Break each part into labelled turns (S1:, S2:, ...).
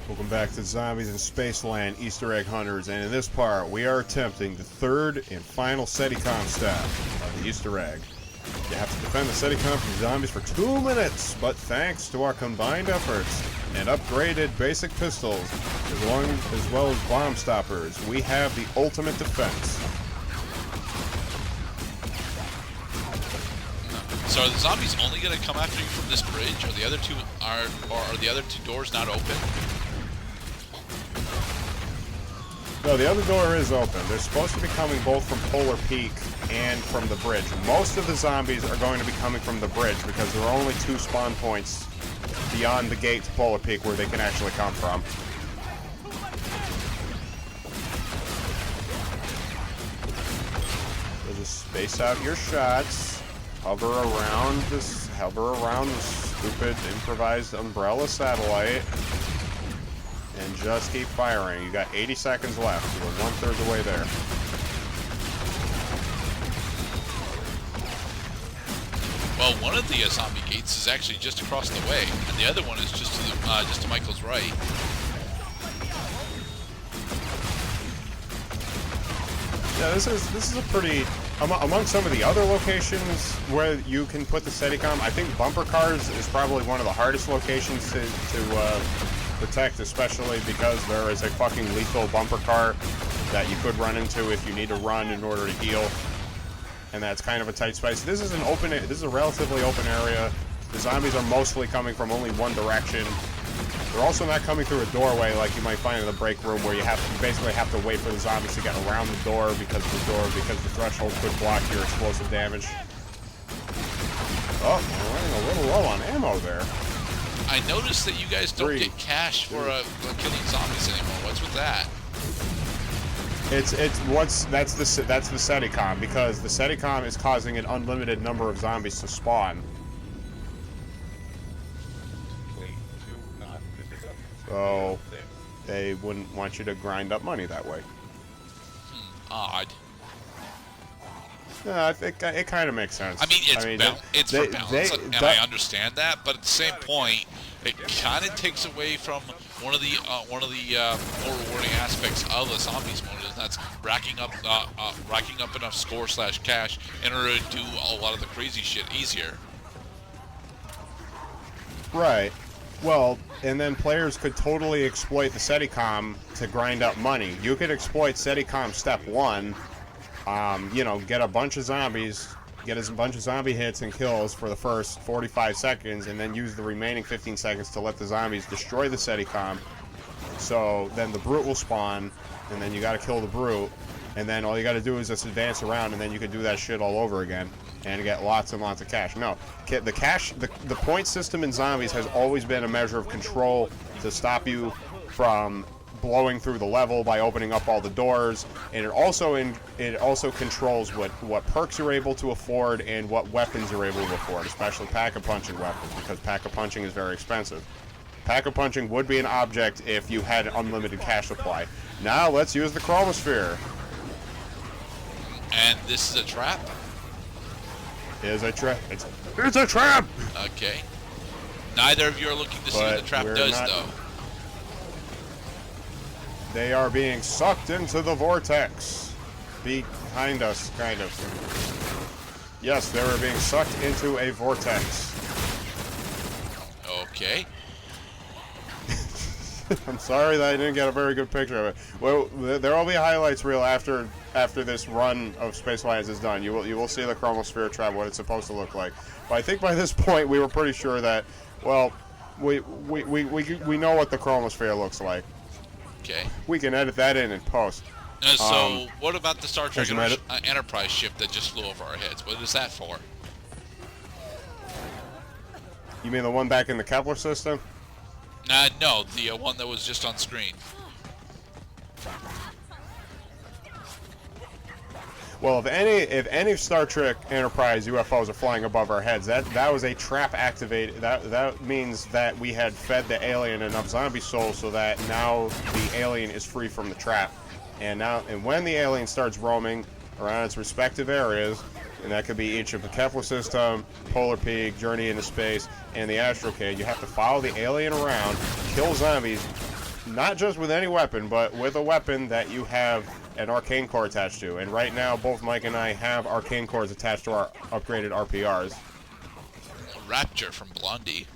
S1: Welcome back to Zombies in Spaceland Easter Egg Hunters, and in this part we are attempting the third and final SETICOM step of the Easter egg. You have to defend the SETICOM from zombies for 2 minutes, but thanks to our combined efforts and upgraded basic pistols, as well as bomb stoppers, we have the ultimate defense.
S2: So are the zombies only going to come after you from this bridge, or the other two are the other two doors not open?
S1: No, the other door is open. They're supposed to be coming both from Polar Peak and from the bridge. Most of the zombies are going to be coming from the bridge because there are only 2 spawn points beyond the gate to Polar Peak where they can actually come from. So just space out your shots. Hover around this stupid improvised umbrella satellite. And just keep firing. You got 80 seconds left. You're 1/3 the way there.
S2: Well, one of the zombie gates is actually just across the way, and the other one is just to Michael's right.
S1: Yeah, this is a pretty among some of the other locations where you can put the SETICOM. I think bumper cars is probably one of the hardest locations to protect, especially because there is a fucking lethal bumper car that you could run into if you need to run in order to heal, and that's kind of a tight space. This is a relatively open area. The zombies are mostly coming from only one direction. They're also not coming through a doorway like you might find in the break room, where you basically have to wait for the zombies to get around the door because the threshold could block your explosive damage. Oh, we're running a little low on ammo there.
S2: I noticed that you guys don't get cash for killing zombies anymore. What's with that?
S1: That's the SETICOM, because the SETICOM is causing an unlimited number of zombies to spawn. So they wouldn't want you to grind up money that way.
S2: Odd.
S1: No, I think it kind of makes sense.
S2: I mean, it's for balance, and I understand that, but at the same point, it kind of takes away from one of the more rewarding aspects of the zombies mode, and that's racking up enough score/cash in order to do a lot of the crazy shit easier.
S1: Right. Well, and then players could totally exploit the SETICOM to grind up money. You could exploit SETICOM step 1. Get a bunch of zombies, get a bunch of zombie hits and kills for the first 45 seconds, and then use the remaining 15 seconds to let the zombies destroy the SETICOM. So then the brute will spawn, and then you gotta kill the brute, and then all you gotta do is just advance around, and then you can do that shit all over again and get lots and lots of cash. No, the point system in zombies has always been a measure of control to stop you from blowing through the level by opening up all the doors, and it also controls what perks you're able to afford and what weapons you're able to afford, especially pack-a-punching weapons, because pack-a-punching is very expensive. Pack-a-punching would be an object if you had an unlimited cash supply. Now let's use the chromosphere.
S2: And this is a trap?
S1: It's a trap!
S2: Okay. Neither of you are looking to see what the trap does, though.
S1: They are being sucked into the vortex. Behind us, kind of. Yes, they were being sucked into a vortex.
S2: Okay.
S1: I'm sorry that I didn't get a very good picture of it. Well, there will be a highlights reel after this run of Spaceland is done. You will see the chromosphere trap, what it's supposed to look like. But I think by this point we were pretty sure that, well, we know what the chromosphere looks like.
S2: Okay.
S1: We can edit that in post.
S2: So, what about the Star Trek Enterprise ship that just flew over our heads? What is that for?
S1: You mean the one back in the Kepler system?
S2: No, the one that was just on screen.
S1: Well, if any Star Trek Enterprise UFOs are flying above our heads, that was a trap activated. That means that we had fed the alien enough zombie souls so that now the alien is free from the trap. And when the alien starts roaming around its respective areas, and that could be each of the Kepler system, Polar Peak, Journey into Space, and the Astrocade, you have to follow the alien around, kill zombies, not just with any weapon, but with a weapon that you have an arcane core attached to. And right now, both Mike and I have arcane cores attached to our upgraded RPRs.
S2: Rapture from Blondie.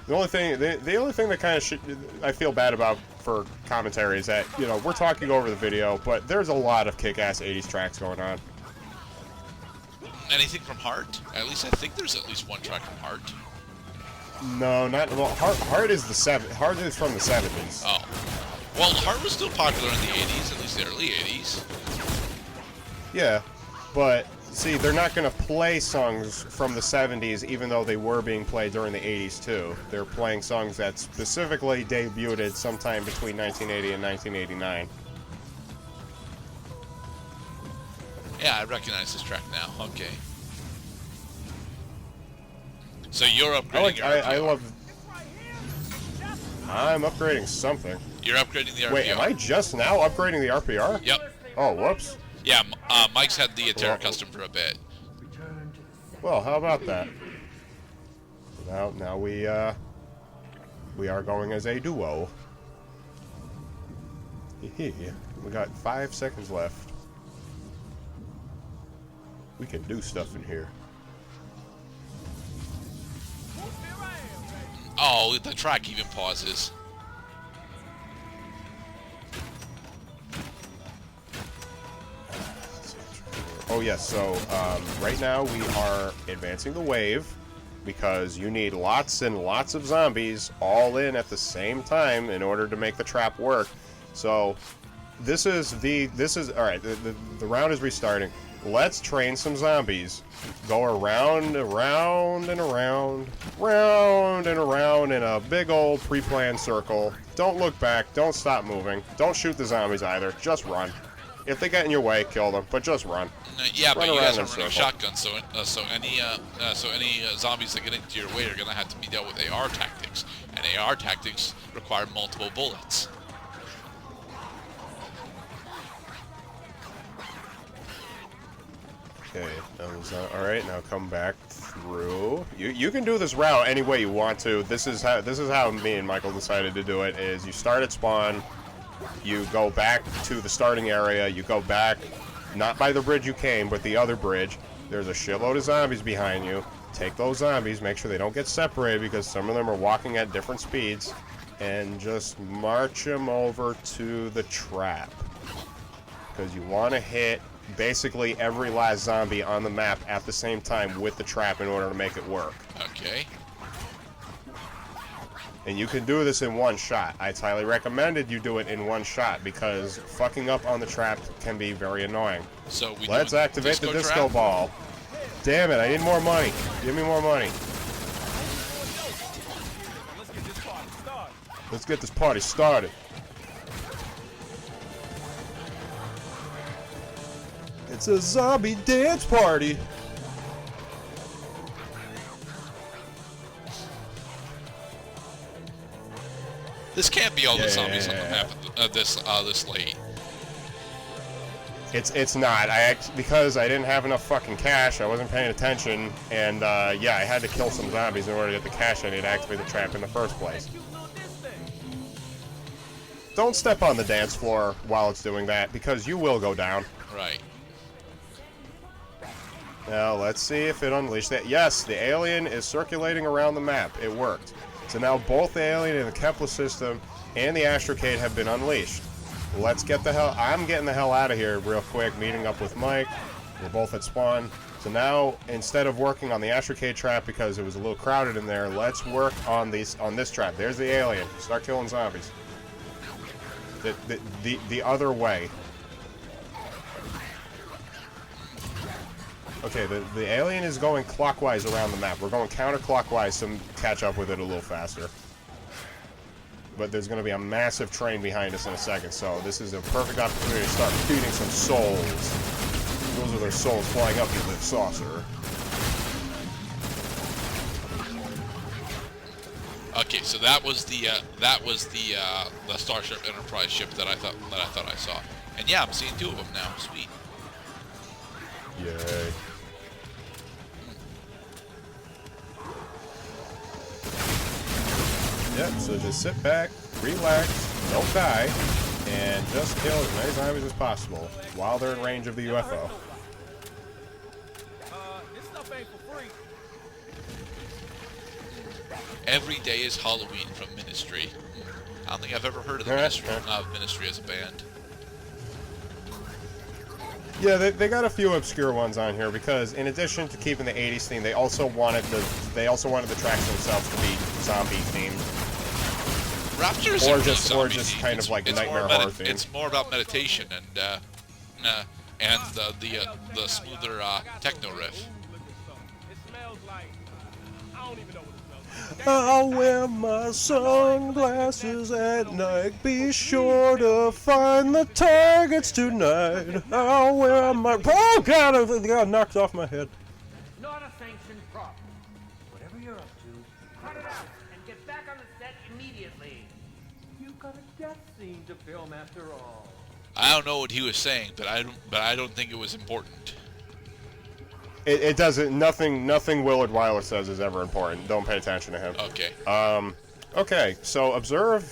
S1: The only thing that kind of I feel bad about for commentary is that, you know, we're talking over the video, but there's a lot of kick-ass 80s tracks going on.
S2: Anything from Heart? At least I think there's at least one track from Heart.
S1: No, not well. Heart is Heart is from the 70s.
S2: Oh, well, Heart was still popular in the 80s, at least the early 80s.
S1: Yeah, but see, they're not going to play songs from the 70s, even though they were being played during the 80s too. They're playing songs that specifically debuted sometime between 1980 and 1989.
S2: Yeah, I recognize this track now. Okay. So you're upgrading your RPR.
S1: I'm upgrading something.
S2: You're upgrading the RPR.
S1: Wait, am I just now upgrading the RPR?
S2: Yep.
S1: Oh, whoops.
S2: Yeah, Mike's had the Terra Custom for a bit.
S1: Well, how about that? Now we are going as a duo. We got 5 seconds left. We can do stuff in here.
S2: Oh, the track even pauses.
S1: Oh yes, so right now we are advancing the wave because you need lots and lots of zombies all in at the same time in order to make the trap work. So this is all right. The round is restarting. Let's train some zombies. Go around, around, and around, round and around in a big old pre-planned circle. Don't look back. Don't stop moving. Don't shoot the zombies either. Just run. If they get in your way, kill them. But just run.
S2: Yeah, but you guys are running shotguns, so any zombies that get into your way are gonna have to be dealt with AR tactics, and AR tactics require multiple bullets.
S1: Okay, all right. Now come back through. You can do this route any way you want to. This is how me and Michael decided to do it. Is you start at spawn, you go back to the starting area, you go back, not by the bridge you came, but the other bridge. There's a shitload of zombies behind you. Take those zombies, make sure they don't get separated because some of them are walking at different speeds, and just march them over to the trap. Because you want to hit basically every last zombie on the map at the same time with the trap in order to make it work.
S2: Okay.
S1: And you can do this in one shot. I highly recommended you do it in one shot because fucking up on the trap can be very annoying.
S2: So
S1: let's activate the disco ball. Damn it, I need more money. Give me more money. Let's get this party started. It's a zombie dance party.
S2: This can't be all the zombies on the map this late.
S1: It's not. Because I didn't have enough fucking cash, I wasn't paying attention, and yeah, I had to kill some zombies in order to get the cash I need to activate the trap in the first place. Don't step on the dance floor while it's doing that, because you will go down.
S2: Right.
S1: Now, let's see if it unleashed that. Yes, the alien is circulating around the map. It worked. So now both the alien in the Kepler system and the astrocade have been unleashed. Let's get the hell... I'm getting the hell out of here real quick, meeting up with Mike. We're both at spawn. So now, instead of working on the astrocade trap because it was a little crowded in there, let's work on this trap. There's the alien. Start killing zombies. The other way. Okay, the alien is going clockwise around the map. We're going counterclockwise to catch up with it a little faster. But there's going to be a massive train behind us in a second, so this is a perfect opportunity to start feeding some souls. Those are their souls flying up into the saucer.
S2: Okay, so that was the Starship Enterprise ship that I thought I saw, and yeah, I'm seeing two of them now. Sweet.
S1: Yay. Yep, so just sit back, relax, don't die, and just kill as many zombies as possible while they're in range of the UFO.
S3: This stuff ain't for free.
S2: Every day is Halloween from Ministry. I don't think I've ever heard of the Ministry as a band.
S1: Yeah, they got a few obscure ones on here because in addition to keeping the 80s theme, they also wanted the tracks themselves to be zombie themed.
S2: Rapture is
S1: or just kind of like nightmare horror themed.
S2: It's more about meditation and the smoother techno riff.
S3: It smells like I don't even know what it smells like.
S1: I'll wear my sunglasses at night. Be sure to find the targets tonight. I'll wear my... Oh, God! I got knocked off my head.
S4: Not a sanctioned prop. Whatever you're up to, cut it out and get back on the set immediately. You've got a death scene to film after all.
S2: I don't know what he was saying, but I don't think it was important.
S1: It doesn't. Nothing Willard Wyler says is ever important. Don't pay attention to him.
S2: Okay.
S1: Okay. So observe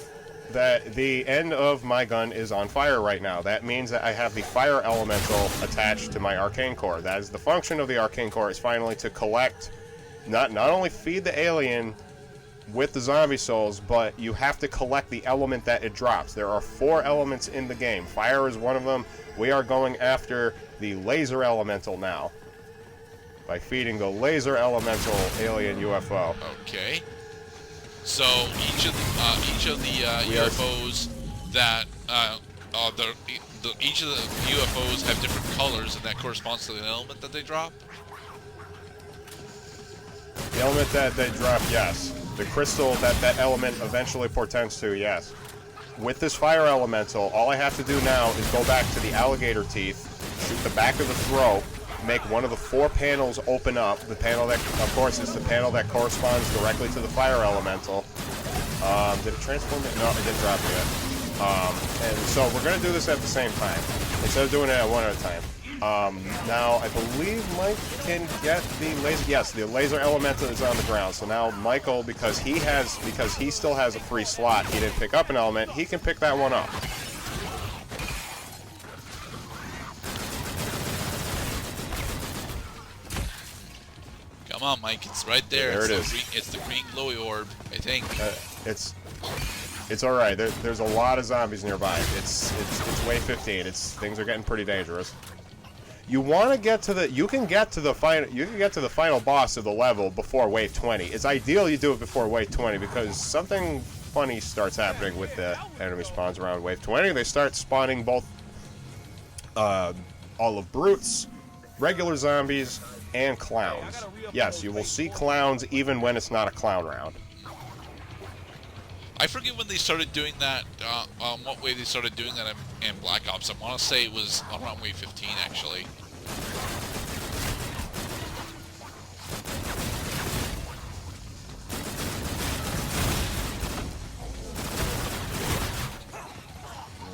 S1: that the end of my gun is on fire right now. That means that I have the fire elemental attached to my arcane core. That is the function of the arcane core. Is finally to collect, not only feed the alien with the zombie souls, but you have to collect the element that it drops. There are 4 elements in the game. Fire is one of them. We are going after the laser elemental now, by feeding the laser elemental alien UFO.
S2: Okay. So each of the UFOs that each of the UFOs have different colors, and that corresponds to the element that they drop.
S1: The element that they drop, yes. The crystal that element eventually portends to, yes. With this fire elemental, all I have to do now is go back to the alligator teeth, shoot the back of the throat, make one of the 4 panels open up. The panel that, of course, is the panel that corresponds directly to the fire elemental. Did it transform it? No, it didn't drop it yet. And so we're going to do this at the same time, instead of doing it at one at a time. Now, I believe Mike can get the laser. Yes, the laser elemental is on the ground. So now Michael, because he still has a free slot, he didn't pick up an element, he can pick that one up.
S2: Come on, Mike, it's right there.
S1: There it is.
S2: It's the green glowy orb, I think.
S1: It's all right. There's a lot of zombies nearby. It's wave 15. Things are getting pretty dangerous. You want to get to the. You can get to the final boss of the level before wave 20. It's ideal you do it before wave 20 because something funny starts happening with the enemy spawns around wave 20. They start spawning both all of brutes, regular zombies, and clowns. Yes, you will see clowns even when it's not a clown round.
S2: I forget when they started doing that, what way they started doing that in Black Ops. I want to say it was around wave 15, actually.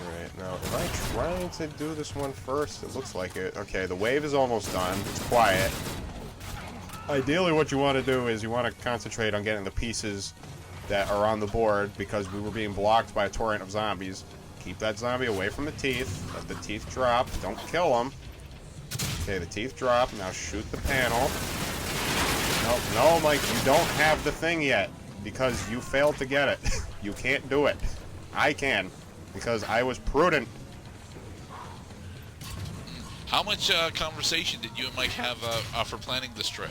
S1: Alright, now, am I trying to do this one first? It looks like it. Okay, the wave is almost done. It's quiet. Ideally, what you want to do is you want to concentrate on getting the pieces that are on the board because we were being blocked by a torrent of zombies. Keep that zombie away from the teeth. Let the teeth drop. Don't kill them. Okay, the teeth drop. Now shoot the panel. No, Mike, you don't have the thing yet because you failed to get it. You can't do it. I can because I was prudent.
S2: How much conversation did you and Mike have for planning this trip?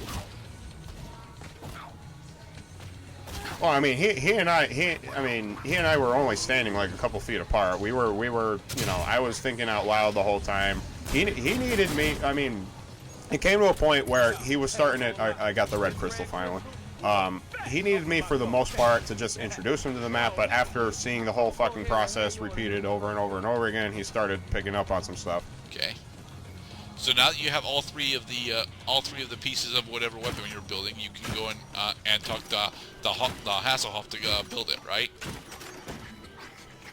S1: Well, I mean, he and I were only standing like a couple feet apart. We were, you know, I was thinking out loud the whole time. He needed me. I mean, it came to a point where he was starting it. I got the red crystal finally. He needed me for the most part to just introduce him to the map, but after seeing the whole fucking process repeated over and over and over again, he started picking up on some stuff.
S2: Okay. So now that you have all three of the pieces of whatever weapon you're building, you can go and talk to the Hasselhoff to build it, right?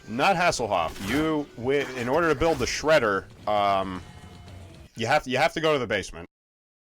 S1: Not Hasselhoff. In order to build the shredder, you have to go to the basement.